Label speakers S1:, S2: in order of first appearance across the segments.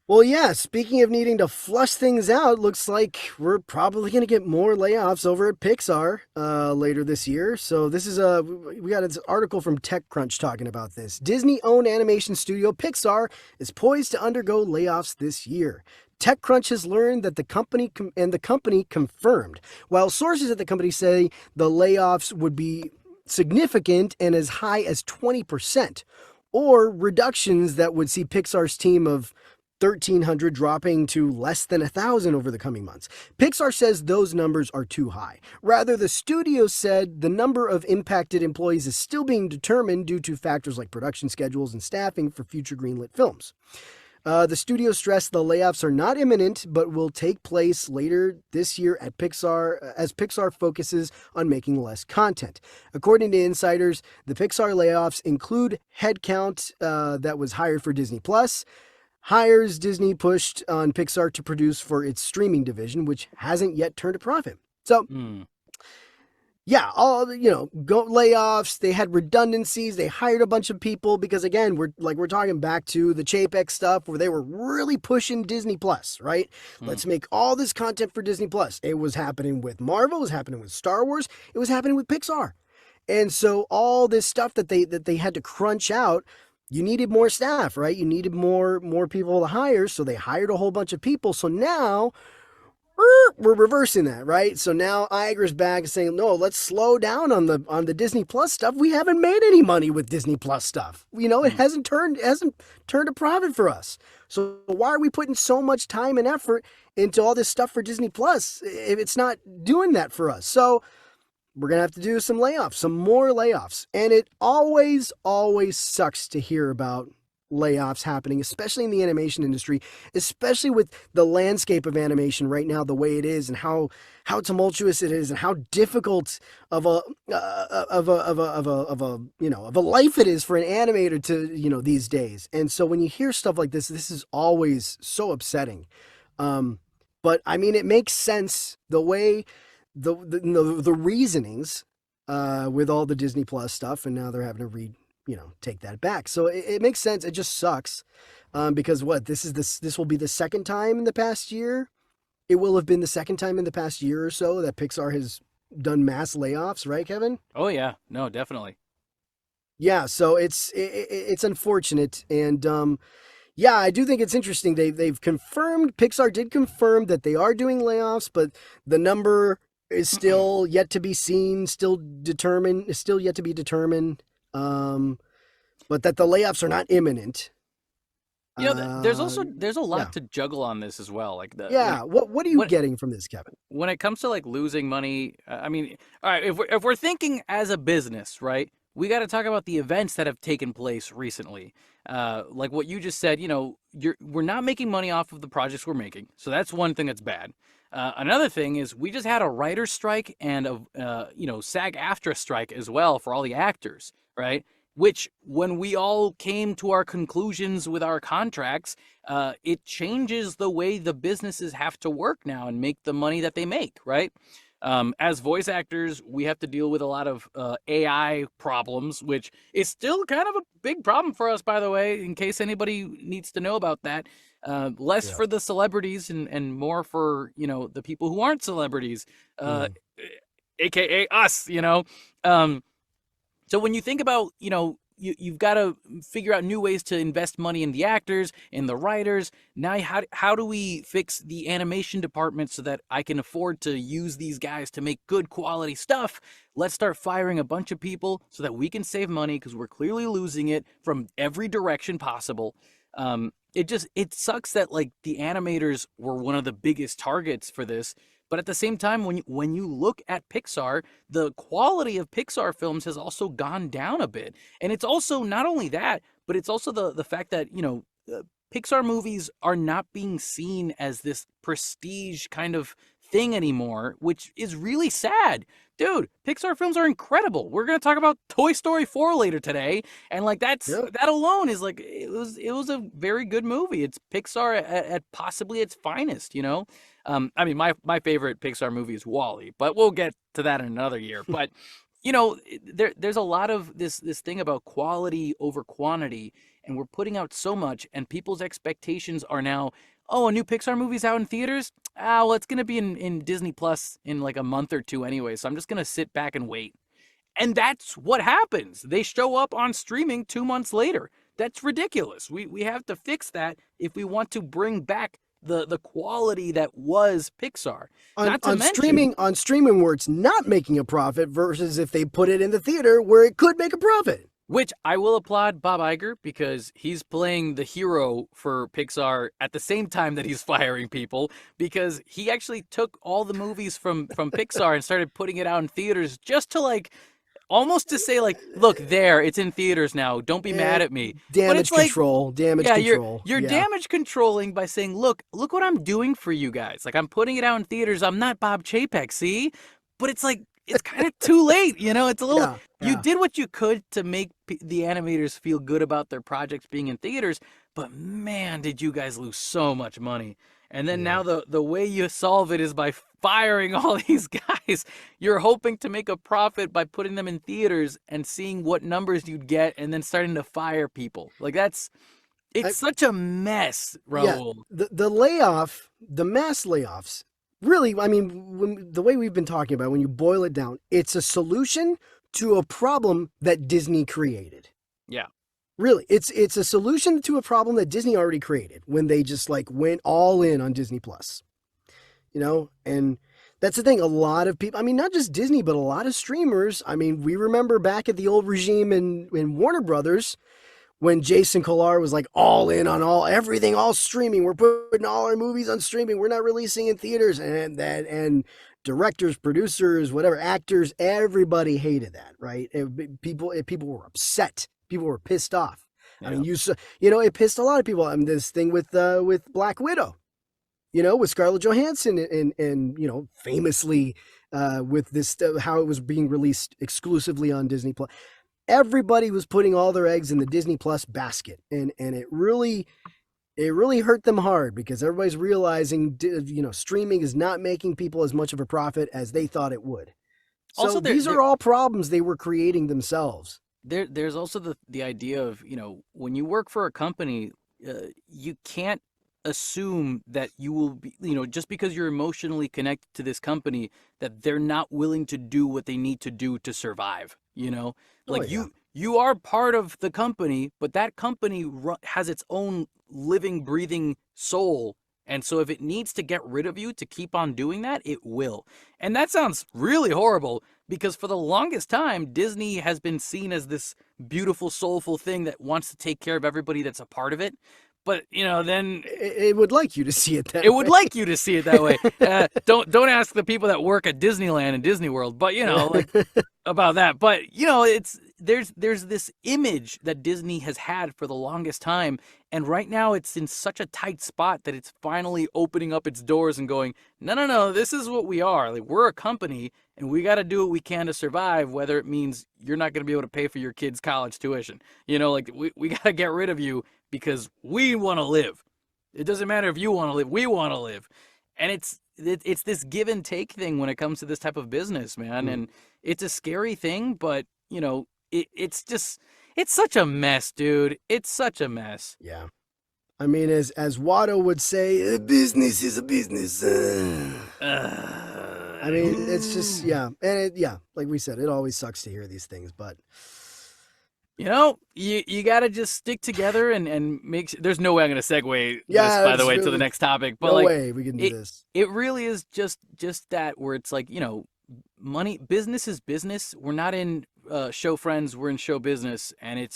S1: Well, yeah, speaking of needing to flush things out, looks like we're probably going to get more layoffs over at Pixar later this year. So, this is we got an article from TechCrunch talking about this. Disney owned animation studio Pixar is poised to undergo layoffs this year. TechCrunch has learned that the company confirmed, while sources at the company say the layoffs would be significant and as high as 20%, or reductions that would see Pixar's team of 1,300 dropping to less than 1,000 over the coming months. Pixar says those numbers are too high. Rather, the studio said the number of impacted employees is still being determined due to factors like production schedules and staffing for future greenlit films. The studio stressed the layoffs are not imminent, but will take place later this year at Pixar as Pixar focuses on making less content. According to insiders, the Pixar layoffs include headcount that was hired for Disney Plus, hires Disney pushed on Pixar to produce for its streaming division, which hasn't yet turned a profit. So,
S2: Hmm.
S1: yeah, all go layoffs. They had redundancies. They hired a bunch of people because again, we're talking back to the Chapek stuff where they were really pushing Disney Plus, right?
S2: Hmm.
S1: Let's make all this content for Disney Plus. It was happening with Marvel. It was happening with Star Wars. It was happening with Pixar. And so all this stuff that they had to crunch out, you needed more staff, right? You needed more people to hire, so they hired a whole bunch of people. So now we're reversing that, right? So now Iger's back and saying, no, let's slow down on the Disney Plus stuff. We haven't made any money with Disney Plus stuff. It
S2: Hmm.
S1: hasn't turned a profit for us. So why are we putting so much time and effort into all this stuff for Disney Plus if it's not doing that for us? So we're going to have to do some layoffs, some more layoffs. And it always sucks to hear about layoffs happening, especially in the animation industry, especially with the landscape of animation right now, the way it is, and how tumultuous it is, and how difficult of a life it is for an animator to these days. And so when you hear stuff like this is always so upsetting. Um, but I mean, it makes sense the way the reasonings with all the Disney Plus stuff, and now they're having to take that back. So it makes sense. It just sucks because this will be the second time in the past year. It will have been the second time in the past year or so that Pixar has done mass layoffs, right, Kevin?
S2: Oh yeah, no, definitely.
S1: Yeah, so it's unfortunate, and yeah, I do think it's interesting. They've confirmed Pixar did confirm that they are doing layoffs, but the number is still yet to be seen, still yet to be determined. Um, but that the layoffs are not imminent. Uh,
S2: There's a
S1: yeah,
S2: lot to juggle on this as well. Like the
S1: yeah. What are you
S2: when
S1: getting from this, Kevin?
S2: when it comes to like losing money, I mean, all right, if we're thinking as a business, right? We got to talk about the events that have taken place recently. Like what you just said, we're not making money off of the projects we're making, so that's one thing that's bad. Another thing is we just had a writer's strike and SAG-AFTRA strike as well for all the actors, right? Which, when we all came to our conclusions with our contracts, it changes the way the businesses have to work now and make the money that they make, right? As voice actors, we have to deal with a lot of AI problems, which is still kind of a big problem for us, by the way, in case anybody needs to know about that. Less
S1: Yeah.
S2: for the celebrities and more for, the people who aren't celebrities, uh,
S1: Mm.
S2: aka us. Um, so when you think about, you've got to figure out new ways to invest money in the actors, in the writers. Now, how do we fix the animation department so that I can afford to use these guys to make good quality stuff? Let's start firing a bunch of people so that we can save money because we're clearly losing it from every direction possible. It sucks that like the animators were one of the biggest targets for this. But at the same time, when you look at Pixar, the quality of Pixar films has also gone down a bit. And it's also not only that, but it's also the fact that, Pixar movies are not being seen as this prestige kind of thing anymore, which is really sad. Dude, Pixar films are incredible. We're going to talk about Toy Story 4 later today, and like
S1: Yeah.
S2: that alone is like it was a very good movie. It's Pixar at possibly its finest. I mean, my favorite Pixar movie is Wall-E, but we'll get to that in another year. But there's a lot of this thing about quality over quantity, and we're putting out so much, and people's expectations are now, oh, a new Pixar movie's out in theaters? Ah, well, it's going to be in Disney Plus in like a month or two anyway, so I'm just going to sit back and wait. And that's what happens. They show up on streaming 2 months later. That's ridiculous. We have to fix that if we want to bring back the quality that was Pixar. Not to mention,
S1: On streaming where it's not making a profit versus if they put it in the theater where it could make a profit.
S2: which I will applaud Bob Iger because he's playing the hero for Pixar at the same time that he's firing people, because he actually took all the movies from Pixar and started putting it out in theaters just to like almost to say like, look, there, it's in theaters now. Don't be mad at me.
S1: Damage control.
S2: You're damage controlling by saying, look what I'm doing for you guys. Like, I'm putting it out in theaters. I'm not Bob Chapek, see? But it's like, it's kind of too late, you know? It's a little, you did what you could to make the animators feel good about their projects being in theaters, but man, did you guys lose so much money. And then now the way you solve it is by firing all these guys. You're hoping to make a profit by putting them in theaters and seeing what numbers you'd get and then starting to fire people. Like, it's such a mess, Raul.
S1: Yeah, the mass layoffs, really, I mean, the way we've been talking about, when you boil it down, it's a solution to a problem that Disney created.
S2: Yeah.
S1: Really, it's a solution to a problem that Disney already created when they just like went all in on Disney Plus. You know, and that's the thing. A lot of people, I mean, not just Disney, but a lot of streamers. I mean, we remember back at the old regime in Warner Brothers when Jason Kilar was like all in on everything, all streaming. We're putting all our movies on streaming. We're not releasing in theaters, and directors, producers, whatever, actors, everybody hated that, right? People were upset. People were pissed off. Yeah. I mean, it pissed a lot of people. I mean, this thing with Black Widow, with Scarlett Johansson and famously with this, how it was being released exclusively on Disney Plus. Everybody was putting all their eggs in the Disney Plus basket, and it really hurt them hard because everybody's realizing, streaming is not making people as much of a profit as they thought it would. So also, these are all problems they were creating themselves.
S2: There's also the idea of, when you work for a company, you can't assume that you will be, just because you're emotionally connected to this company, that they're not willing to do what they need to do to survive, you are part of the company, but that company has its own living, breathing soul. And so if it needs to get rid of you to keep on doing that, it will. And that sounds really horrible because for the longest time, Disney has been seen as this beautiful, soulful thing that wants to take care of everybody that's a part of it. But, then
S1: it would like you to see it that way.
S2: It would like you to see it that way. Don't ask the people that work at Disneyland and Disney World, but, about that. But, there's this image that Disney has had for the longest time. And right now it's in such a tight spot that it's finally opening up its doors and going, no, this is what we are. Like, we're a company and we got to do what we can to survive, whether it means you're not going to be able to pay for your kids' college tuition. We got to get rid of you because we want to live. It doesn't matter if you want to live, we want to live. And it's this give and take thing when it comes to this type of business, man. And it's a scary thing, but it's such a mess, dude. It's such a mess.
S1: Yeah. I mean, as Watto would say, a business is a business. I mean, it's just, yeah. And like we said, it always sucks to hear these things, but
S2: you got to just stick together and make sure. There's no way I'm going to segue this, by the way, really, to the next topic. But
S1: no way we can do this.
S2: It really is just that where it's like, money, business is business. We're not in show friends, we're in show business. And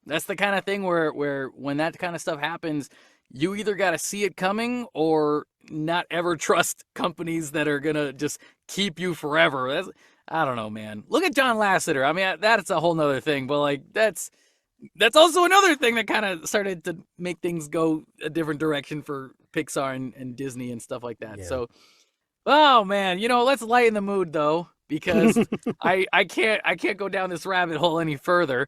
S2: that's the kind of thing where when that kind of stuff happens, you either got to see it coming or not ever trust companies that are going to just keep you forever. I don't know, man. Look at John Lasseter. I mean, that's a whole nother thing, but like, that's also another thing that kind of started to make things go a different direction for Pixar and Disney and stuff like that. Yeah. So, oh man, let's lighten the mood though, because I can't go down this rabbit hole any further.